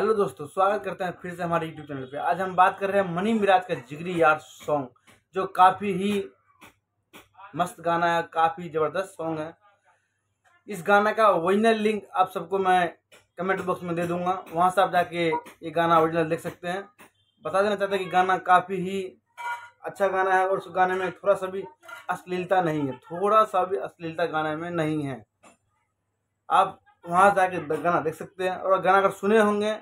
Hello दोस्तों, स्वागत करते हैं फिर से हमारे यूट्यूब चैनल पे। आज हम बात कर रहे हैं मनी मिराज का जिगरी यार सॉन्ग, जो काफ़ी ही मस्त गाना है, काफ़ी ज़बरदस्त सॉन्ग है। इस गाना का ओरिजिनल लिंक आप सबको मैं कमेंट बॉक्स में दे दूंगा, वहां से आप जाके ये गाना ओरिजिनल देख सकते हैं। बता देना चाहता कि गाना काफ़ी ही अच्छा गाना है और उस गाने में थोड़ा सा भी अश्लीलता नहीं है, थोड़ा सा भी अश्लीलता गाने में नहीं है। आप वहाँ जाके गाना देख सकते हैं और गाना अगर सुने होंगे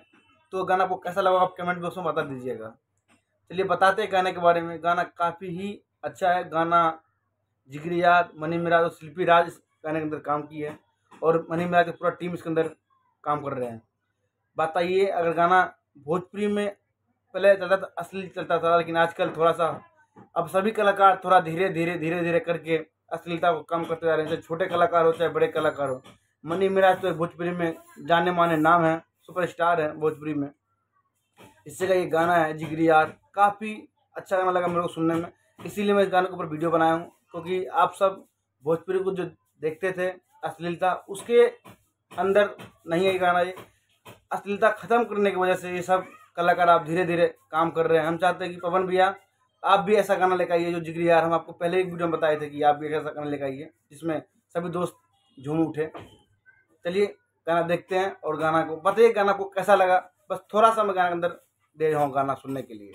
तो गाना आपको कैसा लगा आप कमेंट बॉक्स में बता दीजिएगा। चलिए बताते हैं गाने के बारे में। गाना काफ़ी ही अच्छा है। गाना जिगरी याद, मनी मिराज और शिल्पी राज इस गाने के अंदर काम की है और मनी मिराज की पूरा टीम इसके अंदर काम कर रहे हैं। बताइए, अगर गाना भोजपुरी में पहले चलता था, अश्लील चलता था, लेकिन आजकल थोड़ा सा अब सभी कलाकार थोड़ा धीरे धीरे करके अश्लीलता को कम करते जा रहे हैं, चाहे छोटे कलाकार हो चाहे बड़े कलाकार हो। मनी मिराज तो भोजपुरी में जाने माने नाम है, सुपरस्टार है भोजपुरी में। इससे का ये गाना है जिगरी यार, काफ़ी अच्छा गाना लगा मेरे को सुनने में, इसीलिए मैं इस गाने के ऊपर वीडियो बनाया हूँ। क्योंकि आप सब भोजपुरी को जो देखते थे अश्लीलता, उसके अंदर नहीं है ये गाना। ये अश्लीलता ख़त्म करने की वजह से ये सब कलाकार आप धीरे धीरे काम कर रहे हैं। हम चाहते हैं कि पवन भैया आप भी ऐसा गाना लेकर आइए जो जिगरी यार। हम आपको पहले एक वीडियो में बताए थे कि आप भी ऐसा गाना लेकर आइए जिसमें सभी दोस्त झूम उठे। चलिए गाना देखते हैं और गाना को बताइए गाना को कैसा लगा। बस थोड़ा सा मैं गाना के अंदर दे रहा हूँ गाना सुनने के लिए।